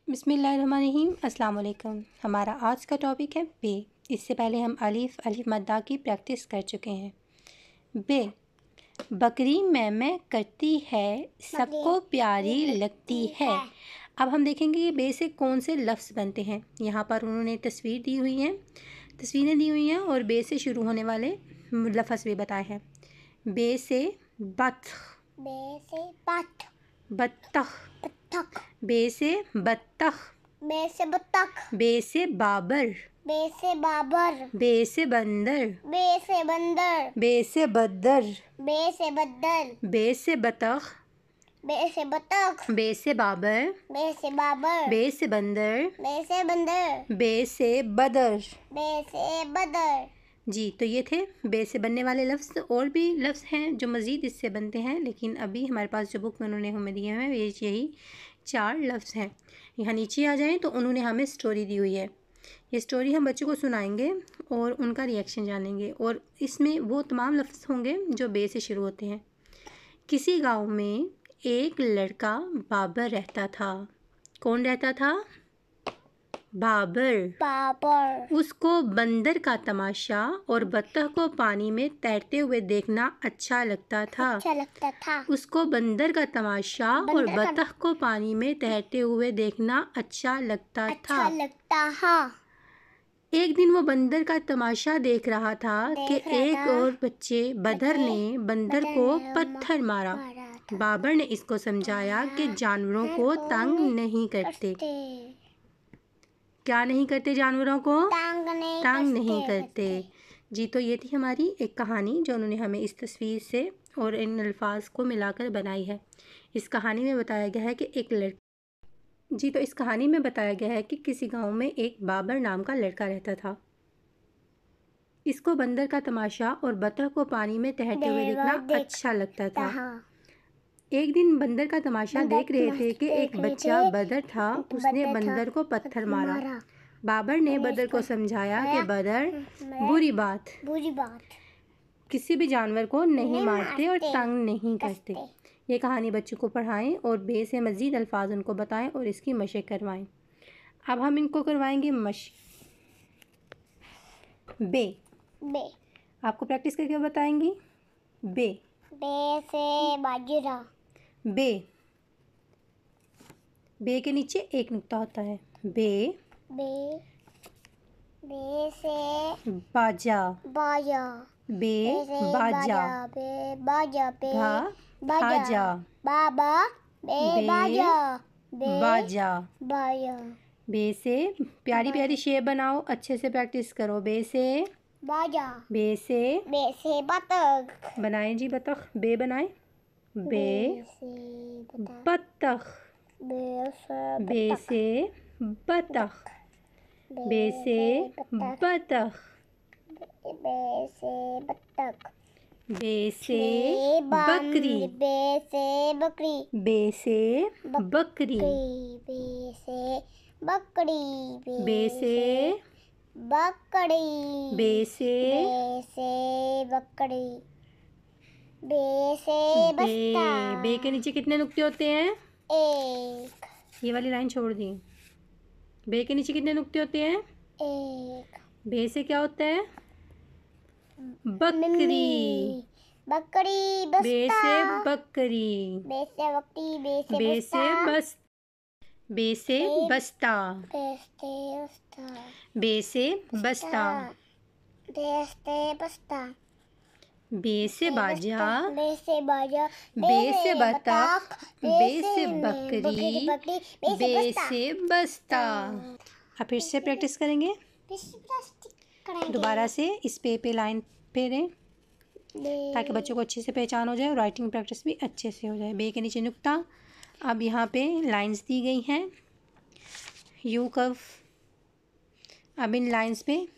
बिस्मिल्लाहिर्रहमानिर्रहीम। अस्सलाम वालेकुम। हमारा आज का टॉपिक है बे। इससे पहले हम अलिफ मद्दा की प्रैक्टिस कर चुके हैं। बे, बकरी मैं करती है, सबको प्यारी लगती है। अब हम देखेंगे कि बे से कौन से लफ्ज़ बनते हैं। यहाँ पर उन्होंने तस्वीरें दी हुई हैं और बे से शुरू होने वाले लफ्ज़ भी बताए हैं। बे से बत्तख, बे से बत्तख, बे से बाबर, बे से बंदर, बे से बद्दर, बे से बतख, बे से बाबर, बे से बंदर, बे से बदर। जी, तो ये थे बे से बनने वाले लफ्ज़। और भी लफ्ज़ हैं जो मज़ीद इससे बनते हैं, लेकिन अभी हमारे पास जो बुक में उन्होंने हमें दिए हैं यही 4 लफ्ज़ हैं। यहाँ नीचे आ जाएं तो उन्होंने हमें स्टोरी दी हुई है। ये स्टोरी हम बच्चों को सुनाएंगे और उनका रिएक्शन जानेंगे। और इसमें वो तमाम लफ्ज़ होंगे जो बे से शुरू होते हैं। किसी गाँव में एक लड़का बाबर रहता था। कौन रहता था? बाबर। उसको बंदर का तमाशा और बत्तख को पानी में तैरते हुए देखना अच्छा लगता था। उसको बंदर का तमाशा और बत्तख को पानी में तैरते हुए देखना अच्छा लगता था। एक दिन वो बंदर का तमाशा देख रहा था कि एक और बच्चे बदर ने बंदर को पत्थर मारा। बाबर ने इसको समझाया कि जानवरों को तंग नहीं करते। क्या नहीं करते? जानवरों को तंग नहीं करते। जी, तो ये थी हमारी एक कहानी जो उन्होंने हमें इस तस्वीर से और इन अल्फाज को मिलाकर बनाई है। इस कहानी में बताया गया है कि इस कहानी में बताया गया है कि किसी गांव में एक बाबर नाम का लड़का रहता था। इसको बंदर का तमाशा और बतख को पानी में तैरते हुए देखना अच्छा लगता था। एक दिन बंदर का तमाशा देख रहे थे कि एक बच्चा बदर था, उसने बंदर को पत्थर मारा। बाबर ने बदर को समझाया कि बदर, बुरी बात, किसी भी जानवर को नहीं मारते और तंग नहीं करते। ये कहानी बच्चों को पढ़ाएं और बे से मज़ीद अल्फाज उनको बताएं और इसकी मशक करवाएं। अब हम इनको करवाएंगे बे। आपको प्रैक्टिस करके बताएंगी। बे से बाजरा। बे के नीचे एक नुक्ता होता है। बे से बाजा, बे बाजा, भाजा, बाबा, बाजा। बे से प्यारी प्यारी शेप बनाओ, अच्छे से प्रैक्टिस करो। बे से बाजा। बे से बतख बनाएं जी, बतख। बे बनाएं। बे बतख, बे से बतख, बे से बतख, बे से बकरी, बे से बकरी, बे से बे के नीचे कितने नुक्ते होते हैं? एक। ये वाली लाइन छोड़ दी। बे के नीचे कितने नुक्ते होते हैं? एक। बे से क्या होता है? बकरी, बे से बकरी, बे से बस्ता, बे से बस्ता, बे से बाजा, बे से बतख, बे से बकरी, बे से बस्ता। अब फिर से प्रैक्टिस करेंगे। दोबारा से इस पे लाइन फेरें ताकि बच्चों को अच्छे से पहचान हो जाए और राइटिंग प्रैक्टिस भी अच्छे से हो जाए। बे के नीचे नुक्ता। अब यहाँ पे लाइंस दी गई हैं, यू कर्व। अब इन लाइंस पे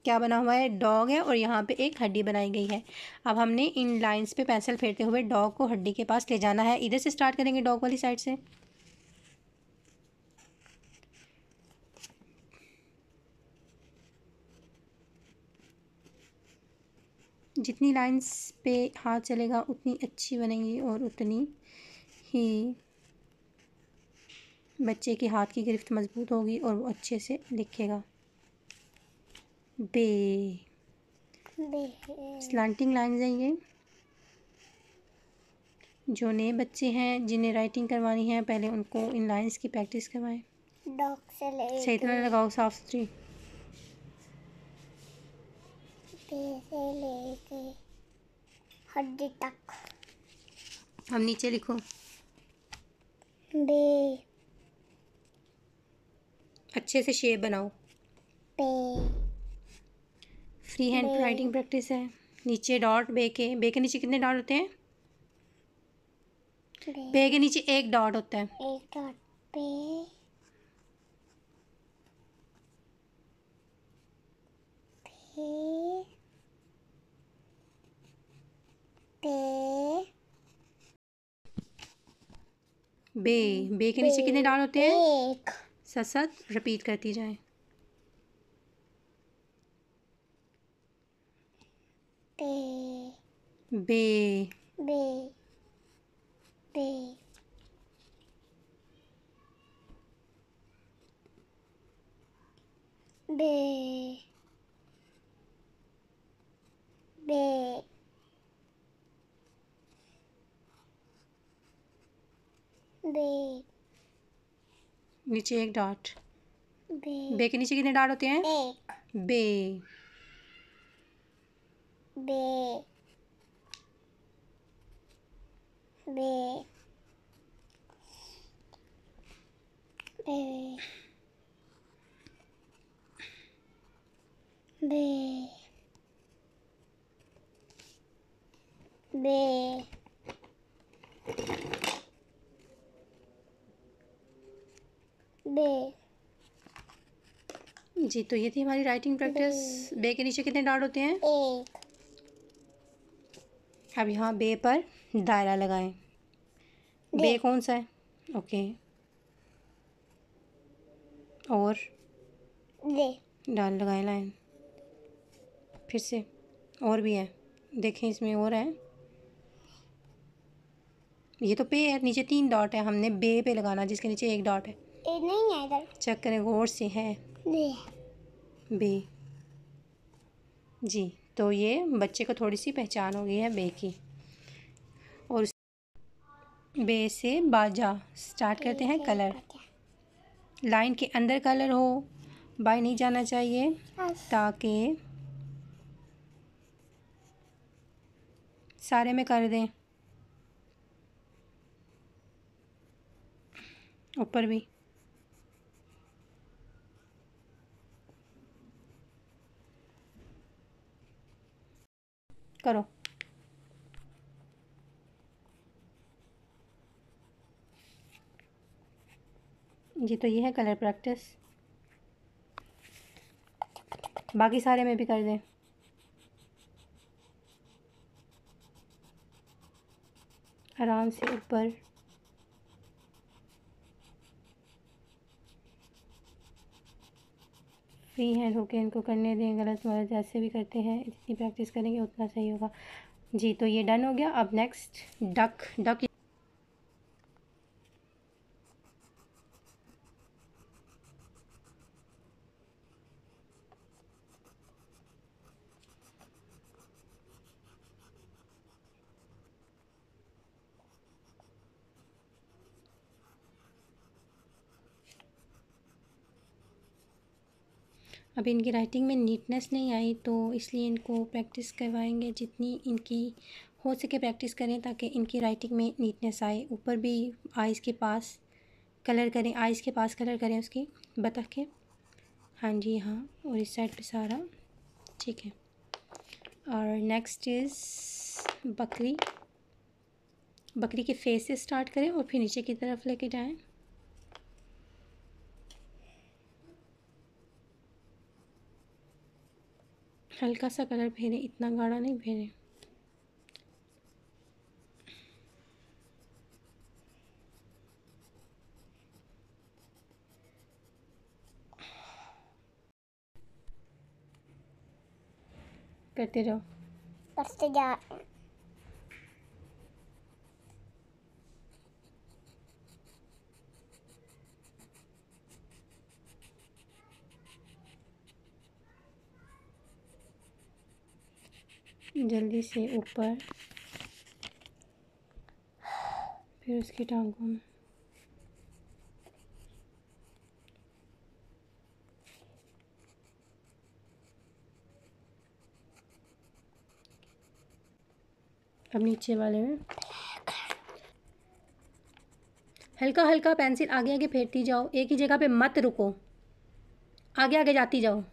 क्या बना हुआ है? डॉग है और यहाँ पे एक हड्डी बनाई गई है। अब हमने इन लाइंस पे पेंसिल फेरते हुए डॉग को हड्डी के पास ले जाना है। इधर से स्टार्ट करेंगे, डॉग वाली साइड से। जितनी लाइंस पे हाथ चलेगा उतनी अच्छी बनेगी और उतनी ही बच्चे के हाथ की गिरफ्त मजबूत होगी और वो अच्छे से लिखेगा। बे, स्लांटिंग लाइन्स हैं ये। जो नए बच्चे हैं जिन्हें राइटिंग करवानी है, पहले उनको इन लाइन्स की प्रैक्टिस करवाएं। डॉग से लेके सही तरह लगाओ, साफ सुथरी। बे से लेके हड्डी तक। अब नीचे लिखो। बे, अच्छे से शेप बनाओ। पे, फ्री हैंड बे। राइटिंग प्रैक्टिस है। नीचे डॉट, बे के नीचे कितने डॉट होते हैं? बे, बे के नीचे एक डॉट होता है। एक डॉट पे, पे, बे के नीचे कितने डॉट होते हैं? एक। साथ साथ रिपीट करती जाएं। पे, बे, बे, बे, बे, बे, बे, नीचे एक डॉट। बे, बे के नीचे कितने डॉट होते हैं? एक। बे, बे, बे, बे, बे, बे, बे, जी तो ये थी हमारी राइटिंग प्रैक्टिस। बे के नीचे कितने डॉट होते हैं? एक। अब यहाँ बे पर दायरा लगाएं। बे कौन सा है? ओके, और दे, डाल लगाएं लाइन। फिर से और भी है, देखें इसमें और है। ये तो पे है, नीचे 3 डॉट है, हमने बे पे लगाना जिसके नीचे एक डॉट है। एक नहीं है इधर। चेक करें गौर से, है दे, बे। जी तो ये बच्चे को थोड़ी सी पहचान हो गई है बे की। और बे से बाजा स्टार्ट करते हैं। कलर, लाइन के अंदर कलर हो, बाय नहीं जाना चाहिए, ताकि सारे में कर दें, ऊपर भी। करो। जी तो ये है कलर प्रैक्टिस, बाकी सारे में भी कर दें। आराम से ऊपर। फ्री हैंड होके इनको करने दें, गलत वलत जैसे भी करते हैं, जितनी प्रैक्टिस करेंगे उतना सही होगा। जी तो ये डन हो गया। अब नेक्स्ट डक। डक अभी इनकी राइटिंग में नीटनेस नहीं आई, तो इसलिए इनको प्रैक्टिस करवाएंगे, जितनी इनकी हो सके प्रैक्टिस करें ताकि इनकी राइटिंग में नीटनेस आए। ऊपर भी आइज़ के पास कलर करें, आइज़ के पास कलर करें उसकी, बतख के। हाँ जी हाँ, और इस साइड पे सारा ठीक है। और नेक्स्ट इज़ बकरी। बकरी के फेस से स्टार्ट करें और फिर नीचे की तरफ लेके जाएं। हल्का सा कलर फेरें, इतना गाढ़ा नहीं फेरें। करते रहो। करते जा। जल्दी से ऊपर, फिर उसकी टांगों में। अब नीचे वाले में हल्का हल्का पेंसिल आगे आगे फेरती जाओ, एक ही जगह पे मत रुको, आगे आगे जाती जाओ।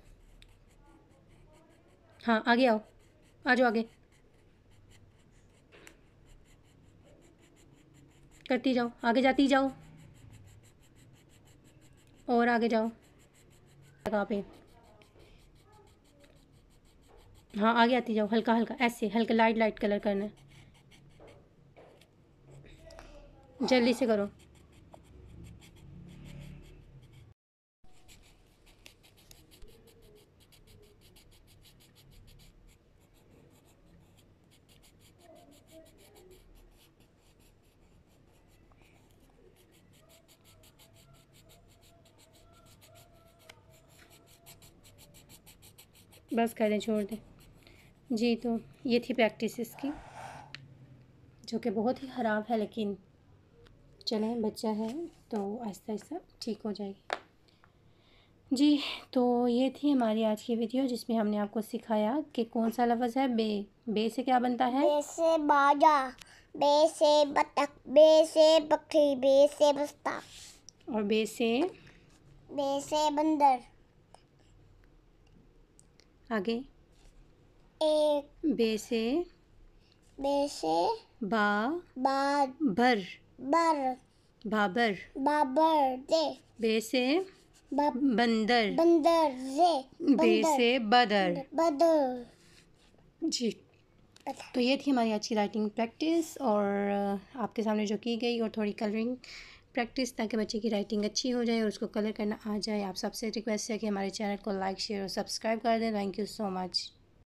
हाँ आगे आओ, आ जाओ आगे, करती जाओ, आगे जाती जाओ और आगे जाओ जगह पे। हाँ आगे आती जाओ, हल्का हल्का ऐसे, हल्का लाइट लाइट कलर करना है, जल्दी से करो। बस कर दें, छोड़ दें जी। तो ये थी प्रैक्टिस इसकी, जो कि बहुत ही ख़राब है, लेकिन चलें बच्चा है तो आहिस्ता आहिस्ता ठीक हो जाएगी जी। तो ये थी हमारी आज की वीडियो, जिसमें हमने आपको सिखाया कि कौन सा लफ्ज़ है बे। बे से क्या बनता है? बे से बाजा, बे से बतख, बे से बकरी, बे से बस्ता। और बे से बंदर। आगे एक। बे से बाबर, बाबर। दे। बे से बंदर, बंदर। बे से बदर बदर जी। तो ये थी हमारी आज की राइटिंग प्रैक्टिस, और आपके सामने जो की गई, और थोड़ी कलरिंग प्रैक्टिस, ताकि बच्चे की राइटिंग अच्छी हो जाए और उसको कलर करना आ जाए। आप सबसे रिक्वेस्ट है कि हमारे चैनल को लाइक, शेयर और सब्सक्राइब कर दें। Thank you so much.